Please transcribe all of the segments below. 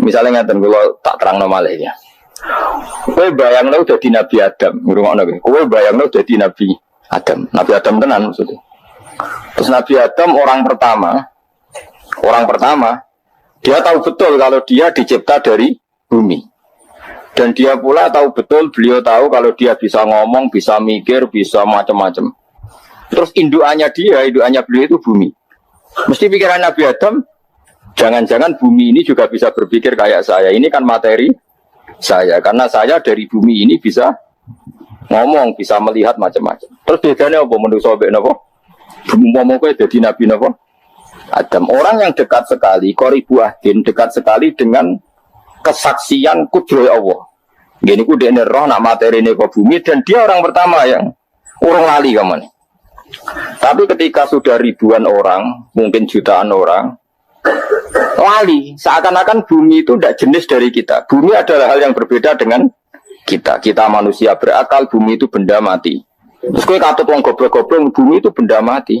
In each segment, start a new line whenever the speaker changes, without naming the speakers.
Misalnya ngeten kula tak terangno malih ya. Kowe bayangno dadi Nabi Adam, ngrungokno kowe. Kowe bayangno dadi Nabi Adam. Nabi Adam tenan maksudnya. Terus Nabi Adam orang pertama, dia tahu betul kalau dia dicipta dari bumi. Dan dia pula tahu betul, beliau tahu kalau dia bisa ngomong, bisa mikir, bisa macam-macam. Terus indukannya beliau itu bumi. Mesti pikiran Nabi Adam, jangan-jangan bumi ini juga bisa berpikir kayak saya. Ini kan materi saya, karena saya dari bumi ini bisa ngomong, bisa melihat macam-macam. Terus bedanya apa menurut sobat napa? Umpama kowe dadi Nabi napa? Adam, orang yang dekat sekali, qoribu ahdin, dekat sekali dengan kesaksian kudroh Allah. Gini ku dene roh nak materi ini ke bumi, dan dia orang pertama yang orang lali kaman. Tapi ketika sudah ribuan orang, mungkin jutaan orang, lali, seakan-akan bumi itu tidak jenis dari kita. Bumi adalah hal yang berbeda dengan kita. Kita manusia berakal, bumi itu benda mati. Terus kowe katut wong goblok-goblok, bumi itu benda mati.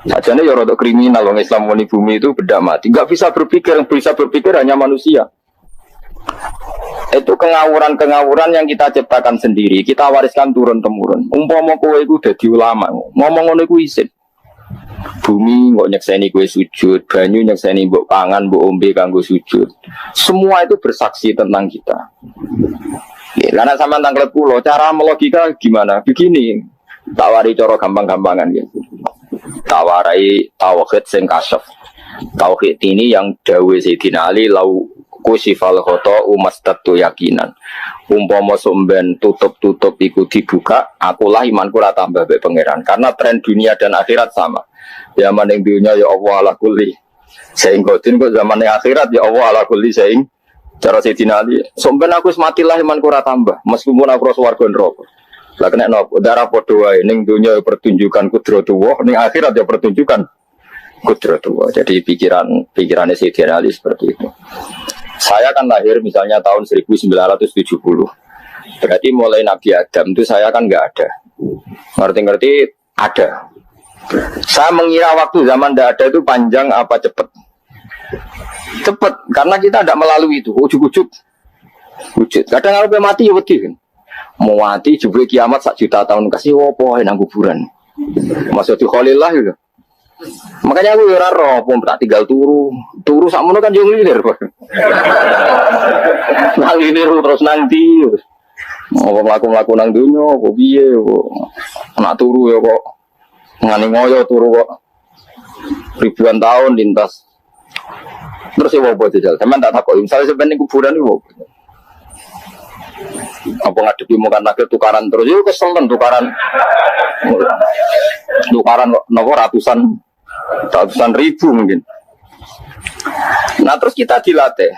Sajane ya rada kriminal wong Islam muni bumi itu benda mati. Enggak bisa berpikir, yang bisa berpikir hanya manusia. Itu kengawuran-kengawuran yang kita ciptakan sendiri, kita wariskan turun-temurun. Umpama kowe iku dadi ulama, ngomong ngono iku isin. Bumi kok nyekseni kowe sujud, banyu nyekseni mbok pangan, mbok ombe kanggo sujud. Semua itu bersaksi tentang kita. Karena sama tanggal pulau, cara melogika gimana? Begini, tawari coro gampang-gampangan gitu. Tawarai tauhid sing kasyaf. Tauhid ini yang dawe Sayyidina Ali lau kusifal khoto umastatu yakinan. Umpama somben tutup-tutup iku dibuka, akulah imanku ora tambah mbek pangeran. Karena tren dunia dan akhirat sama. Zaman yang dunia ya Allah ala kulli sehingga kok zaman yang akhirat ya Allah ala kulli sehingga cara Sayyidina Ali, somben aku matilah imanku ora tambah, meskipun aku swarga neraka. Lah kena napa? Darah padha wae ning donya pertunjukan kudratullah, ning akhirat ya pertunjukan kudratullah. Jadi pikirannya Sayyidina Ali seperti itu. Saya kan lahir misalnya tahun 1970. Berarti mulai Nabi Adam itu saya kan enggak ada. Ngerti-ngerti ada. Saya mengira waktu zaman tidak ada itu panjang apa cepat. Cepat, karena kita tidak melalui itu. Ujuk-ujuk wujud. Kadang kalau mati ya wedi kan. Mau mati jebule kiamat 1 juta tahun kasih opo nang kuburan. Maksud Khalillah gitu. Makanya aku ora roh, tak tinggal turu sakmono kan yo nglilir. Nang nglilir terus nang ndi. Apa mlaku-mlaku nang donya apa piye kok. Nak turu ya kok ngani ngoyo turu kok. Ribuan tahun lintas. Terus ya apa jajal? Teman tak takut. Misalnya sebenarnya kuburan itu apa ngadepi mukan lagi tukaran terus? Itu kesel kan tukaran nopo ratusan ribu mungkin. Nah terus kita dilatih.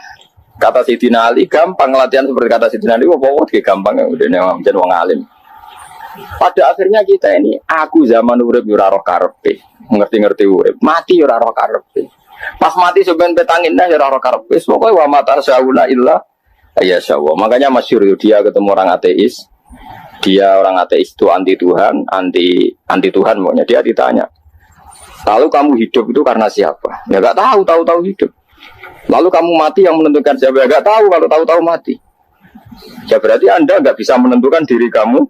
Kata Sayyidina Ali gampang latihan seperti kata Sayyidina Ali. Apa gampang ya udah menjadi wong alim. Pada akhirnya kita ini aku zaman urip ora roh karepe, ngerti-ngerti urip, mati ora roh karepe. Pas mati sebenarnya petangin dah ya roh karepe. Pokoke wa mata sauna illa ya syawah. Makanya masyhur dia ketemu orang ateis. Dia orang ateis itu anti Tuhan, anti Tuhan maunya. Dia ditanya, lalu kamu hidup itu karena siapa? Ya enggak tahu hidup. Lalu kamu mati yang menentukan siapa? Ya enggak tahu kalau tahu mati. Ya berarti Anda enggak bisa menentukan diri kamu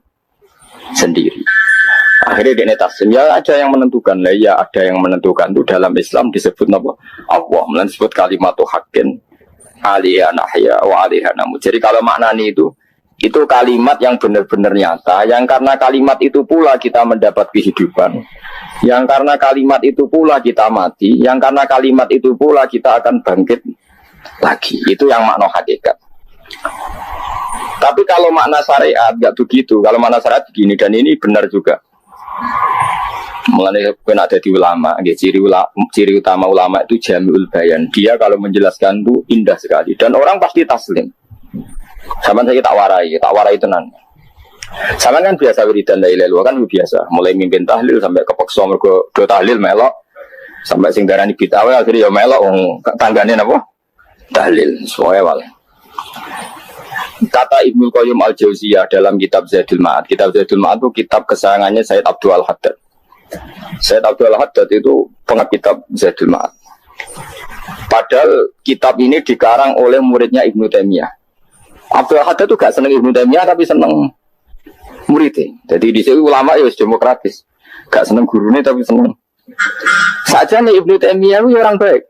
sendiri. Akhirnya dia taslim, ya ada yang menentukan lah, ya ada yang menentukan itu dalam Islam disebut apa? Allah, disebut kalimatu haqqin aliyah nahya wa aliyah namu. Jadi kalau maknanya itu kalimat yang benar-benar nyata, yang karena kalimat itu pula kita mendapat kehidupan, yang karena kalimat itu pula kita mati, yang karena kalimat itu pula kita akan bangkit lagi. Itu yang makna hakikat. Tapi kalau makna syariat enggak begitu. Kalau makna syariat begini, dan ini benar juga. Mengenai kena ada di ulama, ciri utama ulama itu jami'ul bayan. Dia kalau menjelaskan itu indah sekali dan orang pasti taslim. Sama saya tak warai tenan. Sama kan biasa wiridan la ilaha illallah kan biasa. Mulai mimpin tahlil sampai kepeksa mergo do tahlil melok sampai sing darani bid'ah akhirnya ya melok tanggane napa? Tahlil soe wae. Kata Ibnu Qayyim Al-Jauziyah dalam kitab Zadul Ma'ad. Kitab Zadul Ma'ad itu kitab kesayangannya Sayyid Abdul Al-Haddad. Sayyid Abdul Al-Haddad itu pengarang kitab Zadul Ma'ad. Padahal kitab ini dikarang oleh muridnya Ibnu Taimiyah. Abdul Haddad itu gak seneng Ibnu Taimiyah tapi seneng muridnya. Jadi di sini ulama ya demokratis. Gak seneng gurunya tapi seneng. Saja nih Ibnu Taimiyah itu orang baik.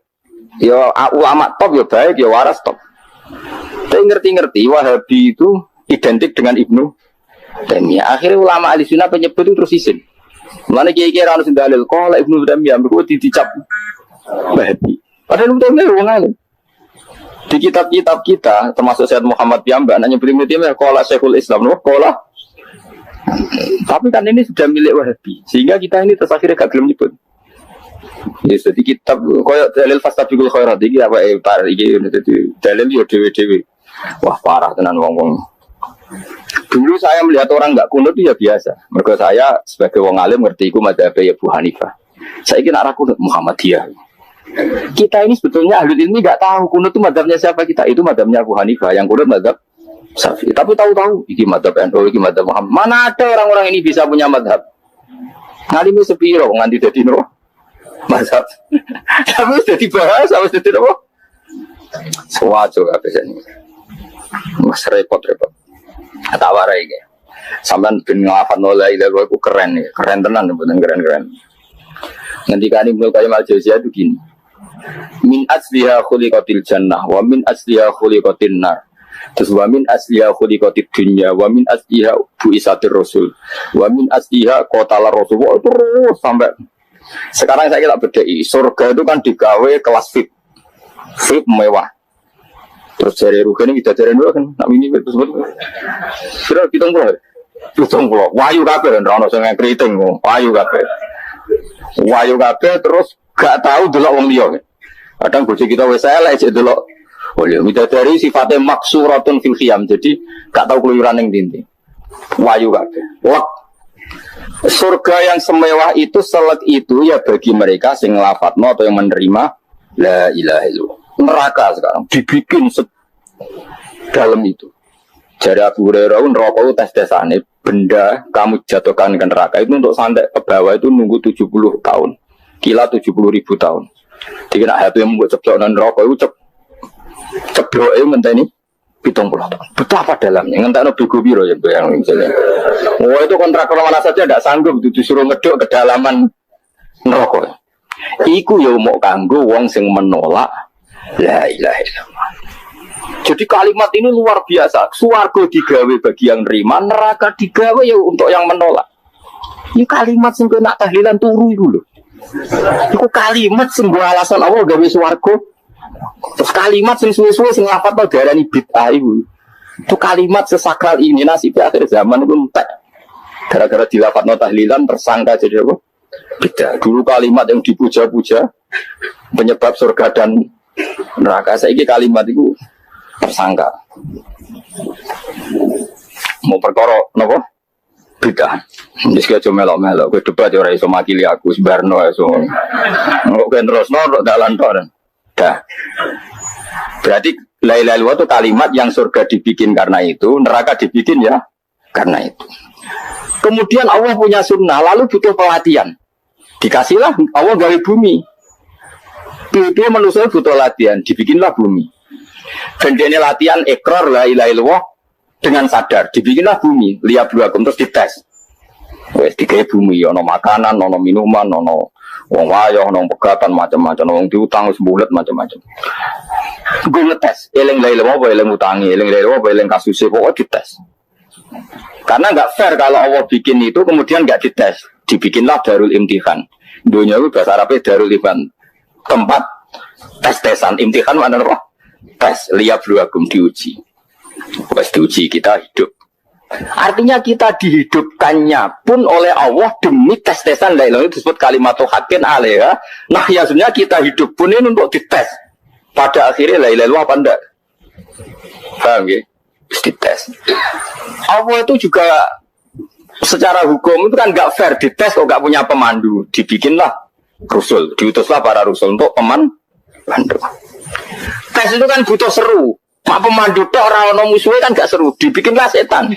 Ya ulama top ya baik, ya waras top. Tapi ngerti-ngerti Wahabi itu identik dengan Ibnu Taimiyah. Akhirnya ulama ahli sunnah penyebut itu terus izin. Mulane kiai-kiai ra ono sing dalil kok lek Ibnu Taimiyah mergo dicap Wahabi. Padahal Ibnu Taimiyah wong alim. Di kitab-kitab kita termasuk Syekh Muhammad Piyambak nanya Ibnu Taimiyah qala Syekhul Islam loh qala. Tapi kan ini sudah milik Wahabi sehingga kita ini terus akhirnya gak gelem nyebut. Ya jadi kitab koyo dalil fastabiqul khairat iki apa tar iki dadi dalil yo dhewe-dhewe. Wah parah tenan wong-wong. Dulu saya melihat orang enggak kunut itu ya biasa. Mergo saya sebagai wong alim ngerti iku madzhab Abu Hanifah. Saiki nek ra kunut Muhammadiyah. Kita ini sebetulnya ahli ilmi enggak tahu kunut itu madzhabnya siapa kita. Itu madzhabnya Abu Hanifah, yang kunut madzhab Syafi'i. Tapi tahu-tahu iki madzhab NU, iki madzhab Muhammad. Mana ada orang-orang ini bisa punya madzhab? Ngalimi sepiro nganti dadi no mazhab. Tapi sudah dibahas, harus jadi apa? Sewajo kabeh ini. Mas repot-repot. Tak warai iki. Sampeyan ben nglafadzno la ilaha illallah iku keren ya. Keren tenan mboten keren-keren. Ngendikane Ibnu Qayyim al-Jauziyah itu gini. Min asliha khuliqatil jannah wa min asliha khuliqatin nar. Terus wa min asliha khuliqatid dunya wa min asliha bu'isatir rasul wa min asliha qatala rasul. Itu terus sampai sekarang saya kira bedai, surga itu kan digawe kelas VIP, VIP mewah. Terus dari rugen ini kita cari dulu kan, nak ini betul betul. Sudah hitung pulau, wayu kape dan rano sengai keriting, wayu kape, terus gak tahu dulu orang dia. Kadang bocah kita wesel aja dulu. Oh ya, kita dari sifatnya maksuratun fil khiyam, jadi gak tahu keluyuran yang dinti. Wayu kape, wak. Surga yang semewah itu selek itu ya bagi mereka sing lafadzno atau yang menerima la ilaha illallah. Neraka sekarang dibikin dalam itu. Jadi Abu Hurairah neraka itu tes-tesane benda kamu jatuhkan ke neraka itu untuk sampai ke bawah itu nunggu 70 tahun. Kila 70.000 tahun. Jadi nak hati yang membuat ceblok neraka itu ceblok itu ngenteni 70 tahun. Betapa dalamnya, ngentakno bego biro ya bayang misalnya. Oh itu kontraktor mana saja tidak sanggup disuruh ngeduk kedalaman neraka. Iku ya mau kanggo wong sing menolak la ilaha illallah. Jadi kalimat ini luar biasa. Swarga digawe bagi yang nerima, neraka digawe ya untuk yang menolak. Ini kalimat sing kena tahlilan turu iku lho. Iku kalimat sing alasan Allah gawe swarga. Terus kalimat sing suwe-suwe sing lafadzno darani bid'ah iku. Itu kalimat sesakral ini nasib akhir zaman itu entek. Gara-gara dilafadzno tahlilan tersangka jadi apa? Bid'ah. Dulu kalimat yang dipuja-puja penyebab surga dan neraka. Saiki kalimat itu tersangka. Mau perkara napa? Bid'ah. Wis aja melok-melok, kowe debat ora iso makili aku sebarno iso. Kok terusno dalan tok. Dah. Berarti la ilaha illallah itu kalimat yang surga dibikin karena itu, neraka dibikin ya karena itu. Kemudian Allah punya sunnah, lalu butuh pelatihan. Dikasihlah Allah gawe bumi. Dia manusia butuh latihan, dibikinlah bumi. Dan dia latihan ikrar la ilaha illallah dengan sadar, dibikinlah bumi, lihat dua terus dites. Wes digawe bumi, ono makanan, ono minuman, ono wong wayah, ono pegatan macam-macam, wong diutang sebulet macam-macam. Gue ngetes, eling la ilaha illallah, eling utangi, eling la ilaha illallah, eling kasusnya, pokoknya dites. Karena nggak fair kalau Allah bikin itu kemudian nggak dites, dibikinlah darul imtihan. Dunia itu bahasa Arabnya darul imtihan, tempat tes-tesan. Imtihan mana apa? Tes, lihat luagum diuji. Pas diuji kita hidup. Artinya kita dihidupkannya pun oleh Allah demi tes-tesan la ilaha illallah, disebut kalimatul haqqin alaiha. Nah ya sebenarnya kita hidup pun ini untuk dites. Pada akhirnya la ilaha illallah apa enggak? Paham ya? Dites. Allah itu juga secara hukum itu kan enggak fair, dites kok enggak punya pemandu. Dibikinlah rusul, diutuslah para rusul untuk pemandu. Tes itu kan butuh seru. Pak pemandu tok ora ono musuhe kan gak seru, dibikinlah setan.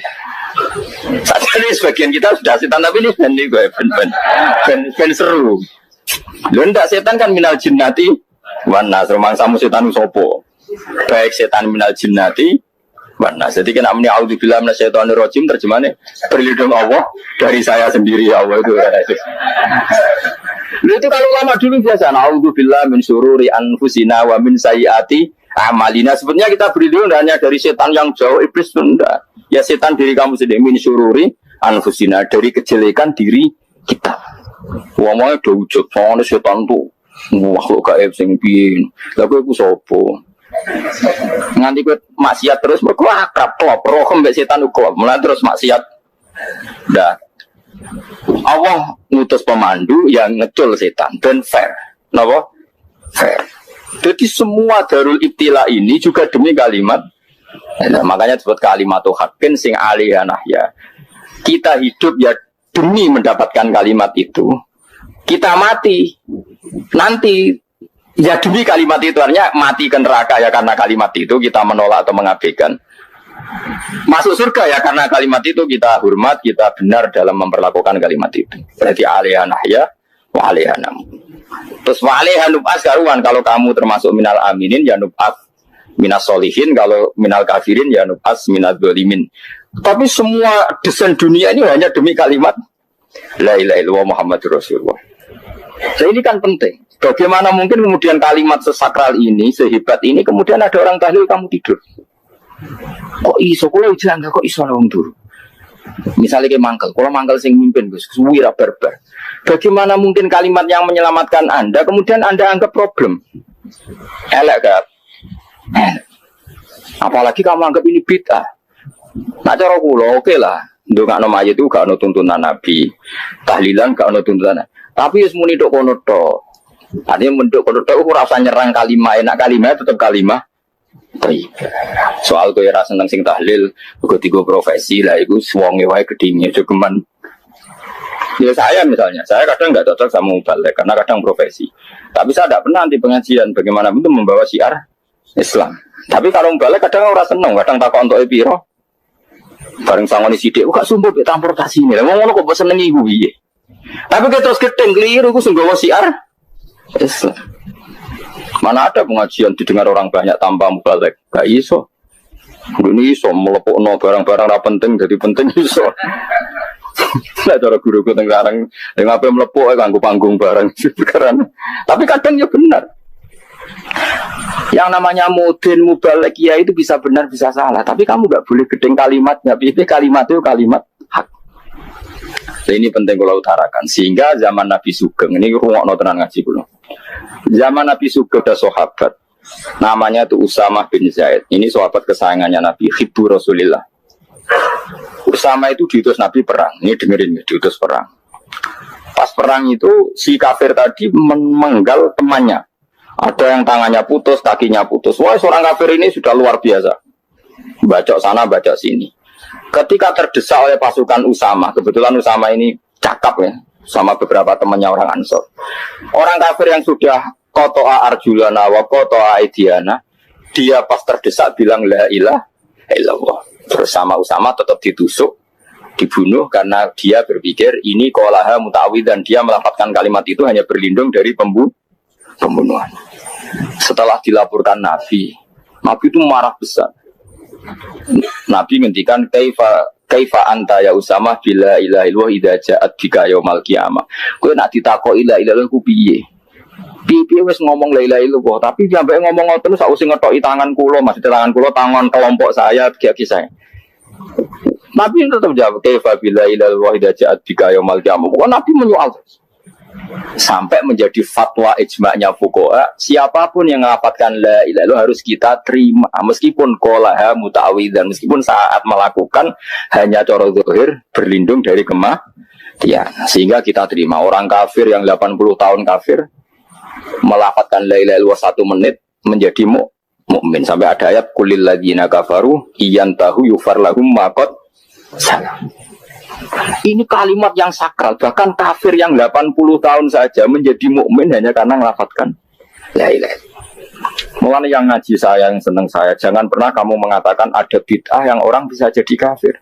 Saat ini sebagian kita sudah setan tapi ini ben seru. Lho ndak setan kan minal jinnati Wanas rumangsamu setan sopo. Baik setan minal jinnati wanas. Jadi kena muni auzubillahi minasyaitonir rajim terjemahnya berlindung Allah dari saya sendiri ya Allah itu. Itu kalau lama dulu biasa auzubillahi min syururi anfusina wa min sayyiati amalina. Sebenarnya kita berlindung hanya dari setan yang jauh, iblis tunda. Ya setan diri kamu sendiri min syururi anfusina, dari kejelekan diri kita. Ngomongnya do wujud, soalnya setan tuh makhluk gaib sing piye. Lah kowe iku sapa? Nganti kowe maksiat terus mergo akrab klop, roh mbek setan klop. Mulai terus maksiat. Dah. Allah ngutus pemandu yang ngecul setan dan fair. Napa? Fair. Jadi semua darul ibtila ini juga demi kalimat. Nah, makanya disebut kalimatu haqqin sing alaiha nahya. Kita hidup ya demi mendapatkan kalimat itu. Kita mati nanti ya demi kalimat itu, artinya mati ke neraka ya karena kalimat itu kita menolak atau mengabaikan. Masuk surga ya karena kalimat itu kita hormat, kita benar dalam memperlakukan kalimat itu. Berarti alaiha nahya wa alaiha nam. Terus wa alaiha nub'as karuan, kalau kamu termasuk minal aminin ya nub'as minas solihin, kalau minal kafirin ya nub'as minal dzalimin. Tapi semua desain dunia ini hanya demi kalimat la ilaha illallah Muhammadur Rasulullah. Nah, ini kan penting. Bagaimana mungkin kemudian kalimat sesakral ini, sehebat ini, kemudian ada orang tahlil kamu tidur? Kok iso? Kalau jangan kok iso orang tidur? Misalnya kayak mangkel, kalau mangkel sing mimpin Gus, wira berber. Bagaimana mungkin kalimat yang menyelamatkan Anda, kemudian Anda anggap problem? Elek gak? Apalagi kamu anggap ini bid'ah. Nah cara kula oke lah. Ndongakno mayit itu gak ono tuntunan Nabi. Tahlilan gak ono tuntunan. Tapi wis muni tok kono tok. Artinya menduk kono tok ora usah nyerang kalimah, enak kalimah tetap kalimah. Soal kowe ra seneng sing tahlil, uga tiga profesi lah iku wonge wae gedhinge jogeman. Ya saya misalnya, saya kadang nggak cocok sama mubalek karena kadang profesi. Tapi saya tidak pernah anti pengajian bagaimana itu membawa syiar Islam. Tapi kalau mubalek kadang orang seneng, kadang takut untuk epiro. Bareng sangoni sidik, kok sumpah be transportasi ini. Lah ngono kok seneng iku piye? Tapi kita terus gedeng keliru iku sing gawa syiar Islam. Mana ada pengajian didengar orang banyak tanpa mubalek? Gak iso. Ini iso melepokno barang-barang ra penting jadi penting iso. Nah, cara guru-guru tenggarang dengan apa melepok kanggo panggung barang. Tapi kadang ya benar. Yang namanya mudin mubalek ya itu bisa benar bisa salah. Tapi kamu nggak boleh gedeng kalimatnya. Pilih kalimat itu kalimat hak. Nah, ini penting kalau utarakan. Sehingga zaman Nabi Sugeng ini rungokno tenan ngaji kula. Zaman Nabi Sugeng ada sahabat. Namanya itu Usamah bin Zaid. Ini sahabat kesayangannya Nabi, Hibbu Rasulillah. Usama itu diutus Nabi perang. Ini dengerin, diutus perang. Pas perang itu si kafir tadi memenggal temannya. Ada yang tangannya putus, kakinya putus. Wah, seorang kafir ini sudah luar biasa. Bacok sana, bacok sini. Ketika terdesak oleh pasukan Usama, kebetulan Usama ini cakap ya, sama beberapa temannya orang Ansor. Orang kafir yang sudah kotoa arjulana wa kotoa aidiana, dia pas terdesak bilang la ilaha illallah. Terus sama Usama tetap ditusuk, dibunuh karena dia berpikir ini qolaha mutawi dan dia melafalkan kalimat itu hanya berlindung dari pembunuhan. Setelah dilaporkan Nabi itu marah besar. Nabi ngendikan kaifa anta ya Usama bila ilaha illallah idza ja'at bika yaumal qiyamah. Kowe nak ditakoki la ilaha illallah ku piye? Piye wis ngomong la ilaha illallah, tapi sampai ngomong ngoten sausé ngetoki tangan kula, maksud tangan kula tangan kelompok saya kiai saya. Nabi tetap jawab kaifa bila ilaha illallah idza ja'at bika yaumal qiyamah. Kok Nabi menyoal sampai menjadi fatwa ijma'nya fuqaha, siapapun yang mengafatkan la ilaha illallah harus kita terima meskipun qolaha muta'awwidzan, meskipun saat melakukan hanya cara zahir berlindung dari kematian, sehingga kita terima. Orang kafir yang 80 tahun kafir melafatkan la ilaha illallah 1 menit menjadi mukmin. Sampai ada ayat qulil ladzina kafaru iyantahu yufar lahum ma qad salam. Ini kalimat yang sakral, bahkan kafir yang 80 tahun saja menjadi mukmin hanya karena melafatkan la ilaha illallah. Mulanya yang ngaji saya, yang senang saya, jangan pernah kamu mengatakan ada bid'ah yang orang bisa jadi kafir.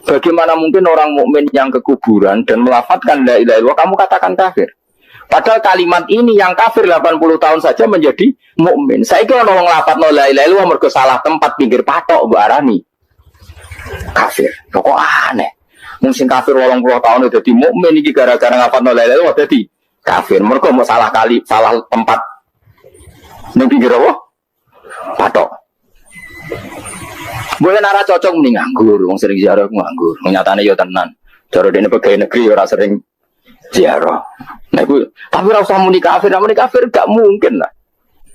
Bagaimana mungkin orang mukmin yang ke kuburan dan melafatkan la ilaha illallah kamu katakan kafir? Padahal kalimat ini yang kafir 80 tahun saja menjadi mukmin. Saiki ana wong lafadzno la ilaha illallah mergo salah tempat pinggir patok mbok arani kafir. Kok aneh. Mung sing kafir 80 tahun dadi mukmin iki gara-gara ngafadzno la ilaha illallah dadi kafir. Mergo mau salah tempat ning pinggir apa? Patok. Boleh nara cocok mending nganggur, wong sering ziarah nganggur. Nyatane ya tenan. Cara dene pegawai negeri ora sering ziarah. Nah, tapi ora usah muni kafir gak mungkin lah.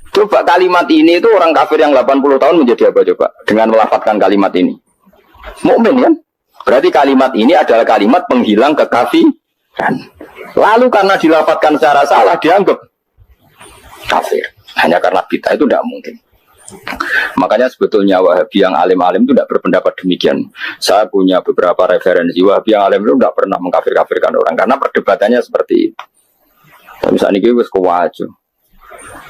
Coba kalimat ini itu orang kafir yang 80 tahun menjadi apa coba? Dengan melafadzkan kalimat ini. Mukmin kan? Berarti kalimat ini adalah kalimat penghilang kekafiran. Lalu karena dilafadzkan secara salah dianggap kafir. Hanya karena bid'ah itu tidak mungkin. Makanya sebetulnya Wahabi yang alim-alim itu tidak berpendapat demikian. Saya punya beberapa referensi Wahabi yang alim itu tidak pernah mengkafir-kafirkan orang karena perdebatannya seperti itu. Misalnya ini wis kuwajo.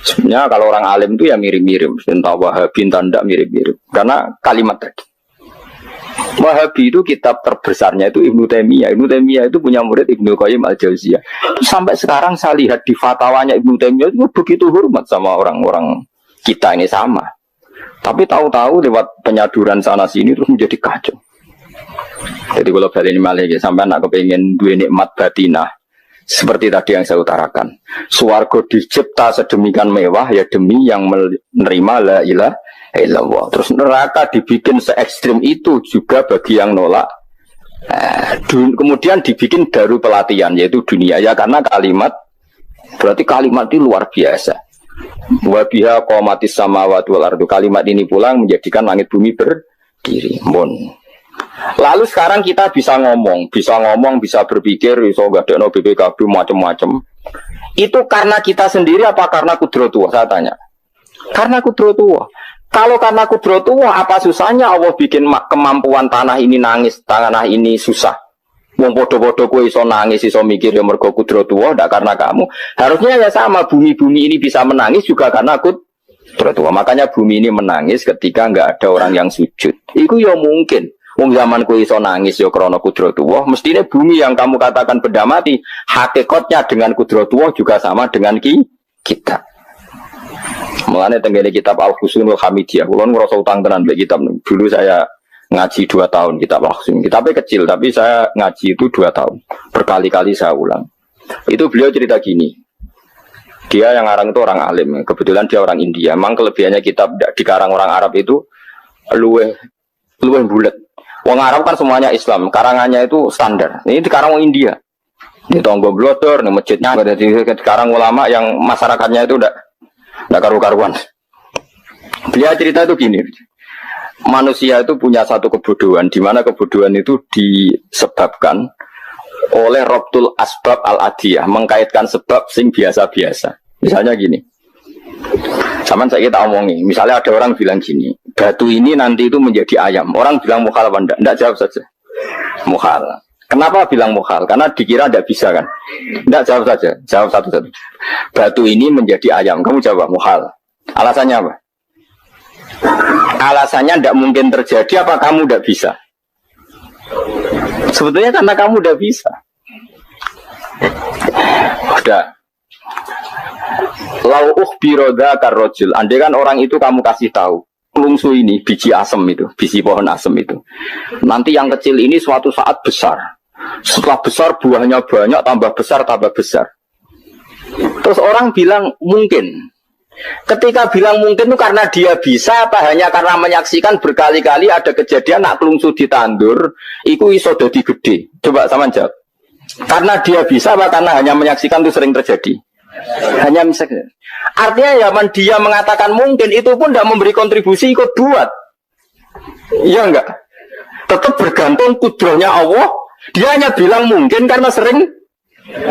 Sebenarnya kalau orang alim itu ya mirip-mirip, entah Wahabi entah tidak mirip-mirip. Karena kalimat tadi. Wahabi itu kitab terbesarnya itu Ibnu Taimiyah. Ibnu Taimiyah itu punya murid Ibnu Qayyim Al-Jauziyah. Sampai sekarang saya lihat di fatwanya Ibnu Taimiyah itu begitu hormat sama orang-orang kita ini sama. Tapi tahu-tahu lewat penyaduran sana sini terus menjadi kacau. Jadi kalau balik ini malah sampai anak kepengen dua nikmat batinah. Seperti tadi yang saya utarakan, swarga dicipta sedemikian mewah ya demi yang menerima la ilaha illallah. Terus neraka dibikin se ekstrim itu juga bagi yang nolak. Kemudian dibikin baru pelatihan yaitu dunia ya karena kalimat berarti kalimat itu luar biasa. Wa biha qamatis samawati wal ardu. Kalimat ini pulang menjadikan langit bumi berdiri. Lalu sekarang kita bisa ngomong, bisa berpikir, bisa gadekno BPKB macam-macam. Itu karena kita sendiri apa karena kudratullah? Saya tanya. Karena kudratullah. Kalau karena kudratullah, apa susahnya Allah bikin kemampuan tanah ini nangis, tanah ini susah. Wong podo-podo kowe iso nangis, iso mikir ya mergo kudratullah, ndak karena kamu. Harusnya ya sama, bumi-bumi ini bisa menangis juga karena kudratullah. Makanya bumi ini menangis ketika enggak ada orang yang sujud. Itu ya mungkin. Wong zaman kowe iso nangis ya krana kudratullah, mestine bumi yang kamu katakan benda mati, hakikatnya dengan kudratullah juga sama dengan kita. Mulane tenggene kitab Al-Husunul Hamidiyah, kula ngrasa utang tenan mbek kitab. Dulu saya ngaji 2 tahun kitab Al-Husun. Kitabnya kecil tapi saya ngaji itu 2 tahun. Berkali-kali saya ulang. Itu beliau cerita gini. Dia yang ngarang itu orang alim, kebetulan dia orang India. Memang kelebihannya kitab dikarang orang Arab itu luweh bulet. Wong Arab kan semuanya Islam, karangannya itu standar. Ini dikarang orang India. Ini tonggo blodor, ini masjidnya ada dikarang ulama yang masyarakatnya itu udah karu-karuan. Beliau cerita itu gini. Manusia itu punya satu kebodohan, di mana kebodohan itu disebabkan oleh Robtul Asbab Al-Adiyah, mengkaitkan sebab sing biasa-biasa. Misalnya gini. Sama saya kita omongi, misalnya ada orang bilang gini, batu ini nanti itu menjadi ayam. Orang bilang mukhal apa enggak? Enggak, jawab saja. Mukhal. Kenapa bilang mukhal? Karena dikira enggak bisa kan? Enggak, jawab saja. Jawab satu-satu. Batu ini menjadi ayam. Kamu jawab mukhal. Alasannya apa? Alasannya enggak mungkin terjadi apa kamu enggak bisa? Sebetulnya karena kamu enggak bisa. Udah. Lau ukhbiro dzakar rajul. Andai kan orang itu kamu kasih tahu, kelungsu ini biji asem itu, biji pohon asem itu. Nanti yang kecil ini suatu saat besar. Setelah besar buahnya banyak, tambah besar. Terus orang bilang mungkin. Ketika bilang mungkin itu karena dia bisa apa hanya karena menyaksikan berkali-kali ada kejadian nak kelungsu ditandur, iku iso dadi gede. Coba sama jawab. Karena dia bisa apa karena hanya menyaksikan itu sering terjadi? Hanya misalnya. Artinya ya dia mengatakan mungkin itu pun tidak memberi kontribusi ikut buat. Iya enggak? Tetap bergantung kudrahnya Allah. Dia hanya bilang mungkin karena sering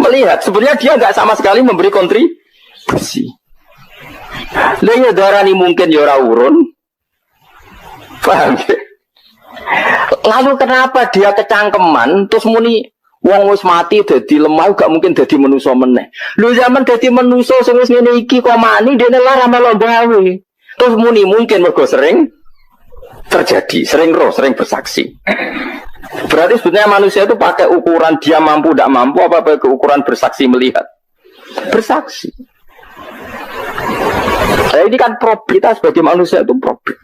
melihat. Sebenarnya dia enggak sama sekali memberi kontribusi. Lah darani mungkin ya ora urun. Paham ya? Lalu kenapa dia kecangkeman terus muni wong wis mati dadi lemah gak mungkin dadi manusa meneh. Lho zaman dadi manusa sing wis ngene iki kok mani dene lara melo gawe. Terus muni mungkin mergo sering terjadi, sering bersaksi. Berarti sebetulnya manusia itu pakai ukuran dia mampu tidak mampu apa pakai ukuran bersaksi melihat. bersaksi. Nah, ini kan problem kita sebagai manusia itu problem.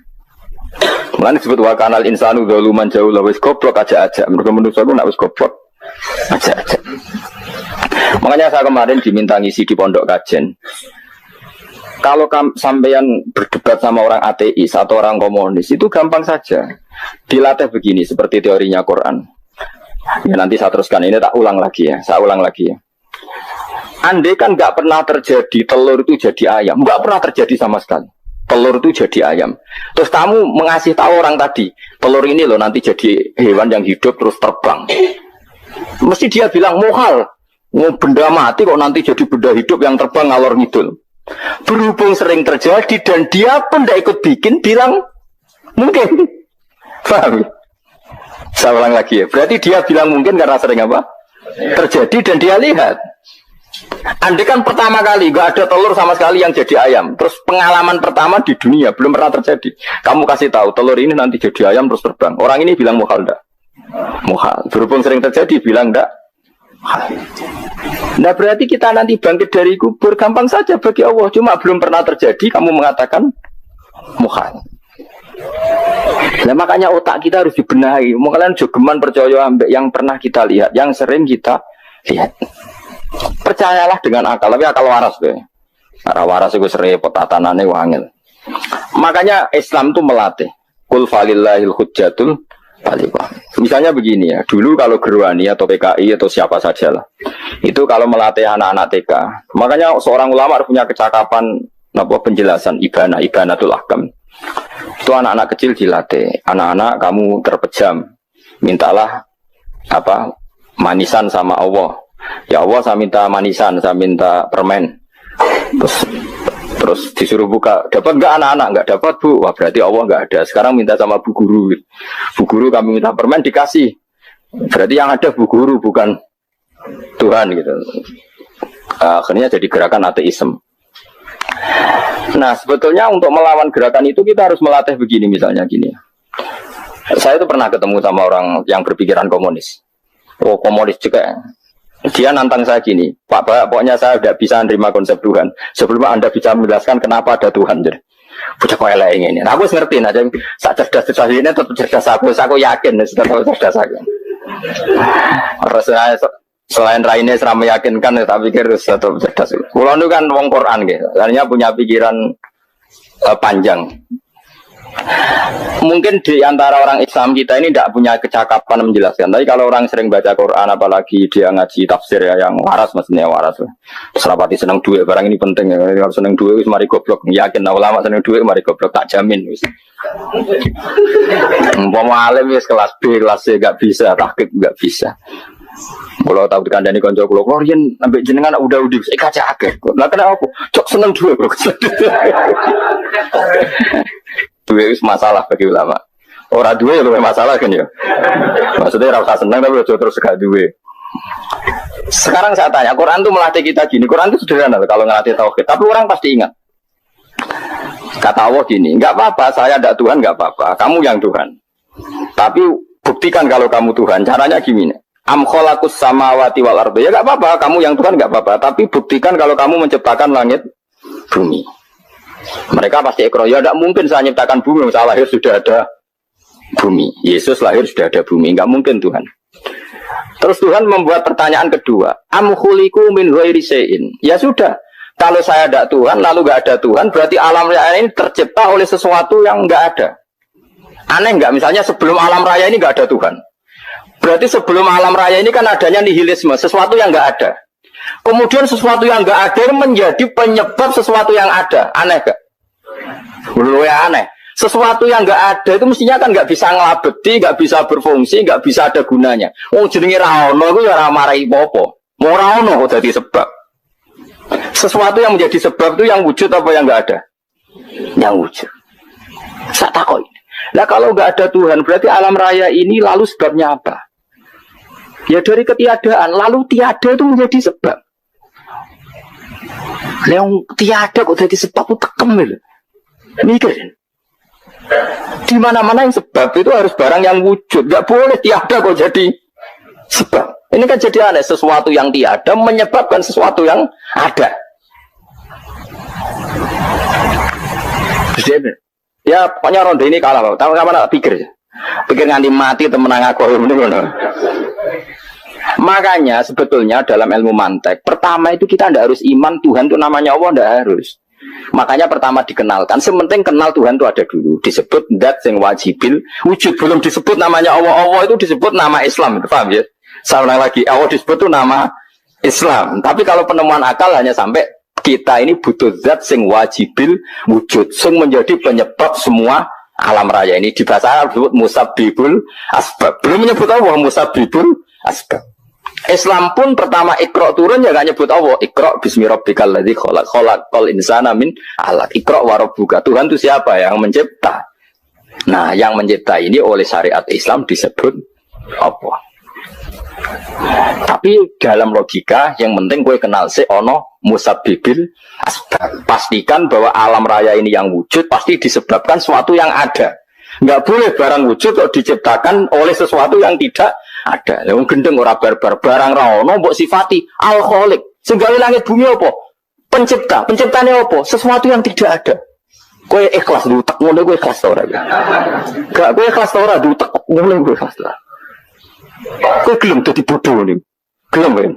Mengenai disebut wa kanal insanu zaluman jauh lah wis goblok aja. Mereka manusia itu nak wis goblok aja. Makanya saya kemarin diminta ngisi di pondok kajen. Kalau sampeyan berdebat sama orang ateis atau orang komunis itu gampang saja. Dilatih begini seperti teorinya Quran. Ya nanti saya teruskan ini tak ulang lagi ya. Saya ulang lagi ya. Andai kan nggak pernah terjadi telur itu jadi ayam, nggak pernah terjadi sama sekali. Telur itu jadi ayam. Terus kamu mengasih tahu orang tadi, telur ini loh nanti jadi hewan yang hidup terus terbang. Mesti dia bilang mohal, benda mati kok nanti jadi benda hidup yang terbang ngalor ngidul. Berhubung sering terjadi dan dia pun tidak ikut bikin, bilang mungkin. Paham? Saya ulang lagi ya. Berarti dia bilang mungkin karena sering apa? Terjadi dan dia lihat. Andai kan pertama kali gak ada telur sama sekali yang jadi ayam, terus pengalaman pertama di dunia belum pernah terjadi. Kamu kasih tahu telur ini nanti jadi ayam terus terbang. Orang ini bilang muhal enggak? Muhal. Berhubung sering terjadi bilang enggak? Nah berarti kita nanti bangkit dari kubur gampang saja bagi Allah. Cuma belum pernah terjadi kamu mengatakan muhal. Nah makanya otak kita harus dibenahi. Makanya jogeman percaya yang pernah kita lihat, yang sering kita lihat. Percayalah dengan akal, tapi akal waras deh. Karena waras itu serempet tatanannya wangil. Makanya Islam itu melatih. Qul falillahil hujjatul baligha. Misalnya begini ya, dulu kalau Gerwani atau PKI atau siapa saja lah, itu kalau melatih anak-anak TK, makanya seorang ulama harus punya kecakapan penjelasan ibanatul ahkam. Itu anak-anak kecil dilatih. Anak-anak kamu terpejam, mintalah manisan sama Allah. Ya Allah saya minta manisan, saya minta permen. Terus disuruh buka, dapat enggak anak-anak? Enggak dapat bu, wah berarti Allah enggak ada. Sekarang minta sama bu guru. Bu guru kami minta permen dikasih. Berarti yang ada bu guru bukan Tuhan gitu. Akhirnya jadi gerakan ateisme. Nah sebetulnya untuk melawan gerakan itu kita harus melatih begini misalnya gini. Saya itu pernah ketemu sama orang yang berpikiran komunis. Oh komunis juga. Dia nantang saya gini, Pak, pokoknya saya tidak bisa menerima konsep Tuhan sebelum Anda bisa menjelaskan kenapa ada Tuhan. Jadi, bocah kok elek ini. Nah, aku ngerti aja, sak cerdas ini tetap cerdas aku yakin, tetap cerdas aku. Rasanya selain Raine selama meyakinkan, saya pikir tetap cerdas. Kulo itu kan wong Quran gitu, artinya punya pikiran panjang. Mungkin di antara orang Islam kita ini tidak punya kecakapan menjelaskan. Tapi kalau orang sering baca Quran, apalagi dia ngaji tafsir ya, yang waras maksudnya waras. Serapati senang duit, barang ini penting ya. Kalau senang duit, mari goblok. Yakin ulama senang duit, mari goblok. Tak jamin. Umpama alim kelas B, kelas C gak bisa, tahqiq gak bisa. Kalau tahu dikandani konco kulo, Rian ambek jenengan udah kaca akeh. Lah kenapa aku? Cok seneng duit, bro. Duit masalah bagi ulama. Orang duit lebih masalah kan ya. Maksudnya rasa senang tapi terus gak duit. Sekarang saya tanya, Quran itu melatih kita gini. Quran itu sederhana kalau ngelatih tauhid. Tapi orang pasti ingat. Kata Allah gini, nggak apa-apa, saya ada Tuhan nggak apa-apa. Kamu yang Tuhan. Tapi buktikan kalau kamu Tuhan. Caranya gimana? Am khalaqus samawati wal ardi. Ya nggak apa-apa, kamu yang Tuhan nggak apa-apa. Tapi buktikan kalau kamu menciptakan langit, bumi. Mereka pasti ekor, ya tidak mungkin saya menciptakan bumi, saya lahir sudah ada bumi. Yesus lahir sudah ada bumi, nggak mungkin Tuhan. Terus Tuhan membuat pertanyaan kedua, am khuliqu min ghairi syai'in. Ya sudah, kalau saya ada Tuhan, lalu nggak ada Tuhan, berarti alam raya ini tercipta oleh sesuatu yang nggak ada. Aneh nggak? Misalnya sebelum alam raya ini nggak ada Tuhan. Berarti sebelum alam raya ini kan adanya nihilisme, sesuatu yang nggak ada. Kemudian sesuatu yang nggak ada menjadi penyebab sesuatu yang ada. Aneh gak? Menurut aneh. Sesuatu yang nggak ada itu mestinya kan nggak bisa ngelabeti, nggak bisa berfungsi, nggak bisa ada gunanya. Oh jenenge raono itu ya marai popo. Mau raono kok jadi sebab. Sesuatu yang menjadi sebab itu yang wujud apa yang nggak ada? Yang wujud. Saya takut. Nah kalau nggak ada Tuhan berarti alam raya ini lalu sebabnya apa? Ya dari ketiadaan, lalu tiada itu menjadi sebab. Yang tiada kok jadi sebab itu tekem gitu. Mikir. Di mana-mana yang sebab itu harus barang yang wujud. Gak boleh tiada kok jadi sebab. Ini kan jadi aneh, sesuatu yang tiada menyebabkan sesuatu yang ada. Ya pokoknya ronde ini kalah, tahu kapan pikir nganti mati temenang aku. Makanya sebetulnya dalam ilmu mantek, pertama itu kita tidak harus iman Tuhan itu namanya Allah, tidak harus. Makanya pertama dikenalkan, sementing kenal Tuhan itu ada dulu. Disebut dat yang wajibil wujud, belum disebut namanya Allah. Allah itu disebut nama Islam, paham ya? Saya ulang lagi, Allah disebut itu nama Islam. Tapi kalau penemuan akal hanya sampai kita ini butuh zat sing wajibil wujud, sing menjadi penyebab semua alam raya ini. Di bahasa Arab disebut musabbibul asbab. Belum menyebut Allah musabbibul asbab. Islam pun pertama Iqra turun ya gak nyebut Allah. Iqra bismi rabbikal ladzi khalaq, khalaqal insana min 'alaq. Iqra wa rabbuka. Tuhan itu siapa? Yang mencipta. Nah, yang mencipta ini oleh syariat Islam disebut Allah. Tapi dalam logika yang penting gue kenal si ono musabbibil asbab. Pastikan bahwa alam raya ini yang wujud pasti disebabkan sesuatu yang ada. Nggak boleh barang wujud kok diciptakan oleh sesuatu yang tidak ada. Yang gendeng ora barbar barang ra ono mbok sifati al khaliq. Sing gawe langit bumi apa? Pencipta. Penciptane apa? Sesuatu yang tidak ada. Kowe ikhlas dutek ngono kowe ikhlas ora? Gak kowe ikhlas ora dutek ngono kowe ikhlas ora. Kowe gelem dadi bodoh niku. Gelem kowe.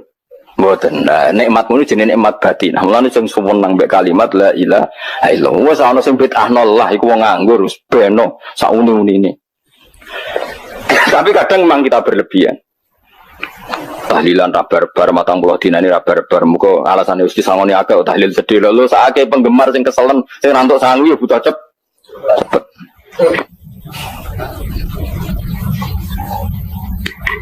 Mboten. Nah, nikmatmu iki jenenge nikmat batin. Nah, mulane sing suwenang mbek kalimat la ilaha illallah. Wes ana sing bid'ahno lah iku wong nganggur wis beno sak uni-unine. Tapi kadang memang kita berlebihan. Tahlilan rabar-bar matang puluh dina ini rabar-bar muka alasannya wis disangoni akeh tahlil sedih lho sakake penggemar sing keselen sing rantuk sangu ya butuh cepet.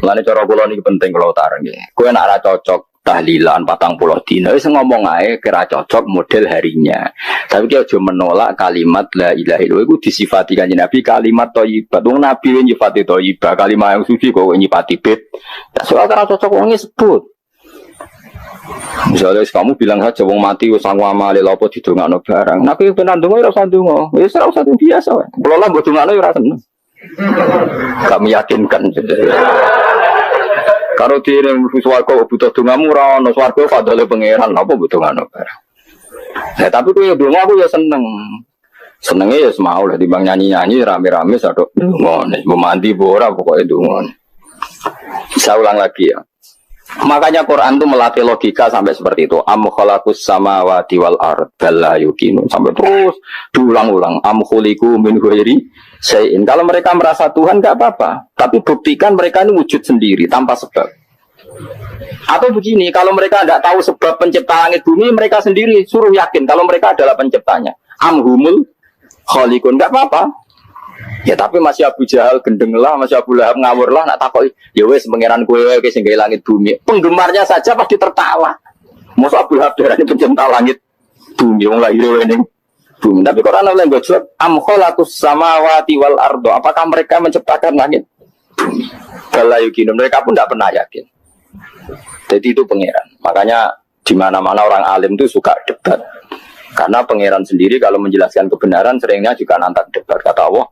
Lane cara kula niki penting kula utara nggih. Kowe nek ora cocok tahlilan 40 dina wis ngomong ae kira cocok model harinya. Tapi ki aja menolak kalimat la ilaha illallah iku disifati kanjeng Nabi kalimat thayyibah. Wong Nabi nyifati thayyibah, kalimat yang suci kok nyifati bid. Soal ora cocok wong sebut. Misalnya kamu bilang saja wong mati wis sangu amale lha apa didongakno barang. Nek kowe penan donga ora usah donga. Wis ora usah biasa wae. Kula lah mbok dongakno ora seneng. Gak meyakinkan. Karo dhewe swarga butuh dongamu ora ono swarga fadhole pangeran apa butuh ngono barang. Nah, tapi kowe donga aku ya seneng. Senenge ya semau lah timbang nyanyi-nyanyi rame-rame sadok ngene. Mandi ora pokoke donga. Saya ulang lagi ya. Makanya Quran itu melatih logika sampai seperti itu. Am khalaqus samawati wal ard bal yuqinun sampai terus diulang-ulang. Am khuliqu min ghairi syai'in. Kalau mereka merasa Tuhan enggak apa-apa, tapi buktikan mereka ini wujud sendiri tanpa sebab. Atau begini, kalau mereka tidak tahu sebab pencipta langit bumi, mereka sendiri suruh yakin kalau mereka adalah penciptanya. Am humul khaliqun enggak apa-apa. Ya tapi masih Abu Jahal gendeng lah, masih Abu Lahab ngawur lah, nak takoi, ya wes pangeran kowe wae sing gawe langit bumi. Penggemarnya saja pasti tertawa. Masa Abu Lahab darane pencipta langit bumi, wong lahir wae ning bumi. Tapi Quran oleh nggo jawab, am khalaqus samawati wal ardo. Apakah mereka menciptakan langit bumi? Bala yukin, mereka pun tidak pernah yakin. Jadi itu pangeran. Makanya di mana-mana orang alim itu suka debat. Karena pangeran sendiri kalau menjelaskan kebenaran seringnya juga nantang debat. Kata Allah,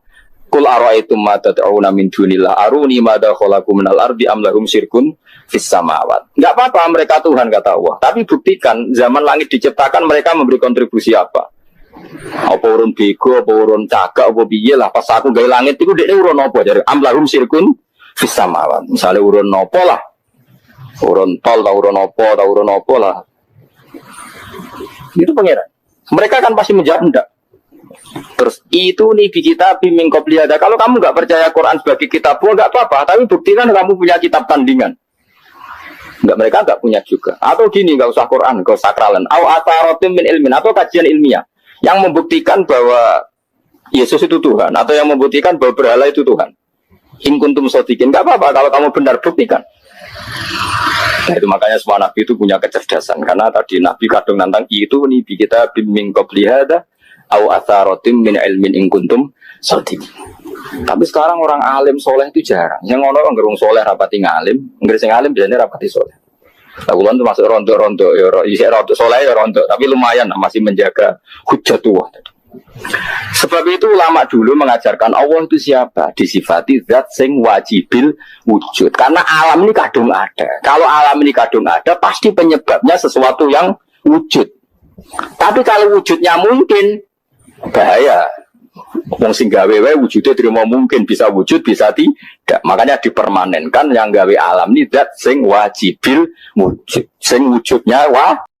Qul ara'aytum ma tad'una min dunillah aruni madza khalaqu minal ardi am lahum syirkun fis samawat. Enggak apa-apa mereka Tuhan kata Allah, tapi buktikan zaman langit diciptakan mereka memberi kontribusi apa? Apa urun bego, apa urun cagak, apa piye lah pas aku gawe langit iku dekne urun apa jare am lahum syirkun fis samawat. Misale urun apa lah? Urun tol ta urun apa lah. Itu pangeran. Mereka kan pasti menjawab enggak. Terus itu nih di kitab min qabli hada. Kalau kamu nggak percaya Quran sebagai kitab, nggak apa-apa. Tapi buktikan kamu punya kitab tandingan. Nggak, mereka nggak punya juga. Atau gini, nggak usah Quran, nggak usah sakralan. Aw atharotim min ilmin, atau kajian ilmiah yang membuktikan bahwa Yesus itu Tuhan, atau yang membuktikan bahwa berhala itu Tuhan. In kuntum shodiqin, nggak apa-apa. Kalau kamu benar buktikan. Nah, itu makanya semua nabi itu punya kecerdasan. Karena tadi nabi kadang nantang itu nih di kitab min qabli hada. Au atharotim min ilmin in kuntum shodiqin. Tapi sekarang orang alim soleh itu jarang. Yang ono ngerung soleh rapati ngalim, ngerung sing alim biasanya rapati soleh. Lagulan itu masuk rontok-rontok, ya rontok soleh ya rontok, tapi lumayan masih menjaga hujjah tua. Sebab itu ulama dulu mengajarkan Allah itu siapa? Disifati zat sing wajibil wujud. Karena alam ini kadung ada. Kalau alam ini kadung ada, pasti penyebabnya sesuatu yang wujud. Tapi kalau wujudnya mungkin, bahaya. Wong sing gawe wae wujudnya terima mungkin, bisa wujud, bisa tidak. Makanya dipermanenkan yang gawe alam ini zat sing wajibil wujud. Sing wujudnya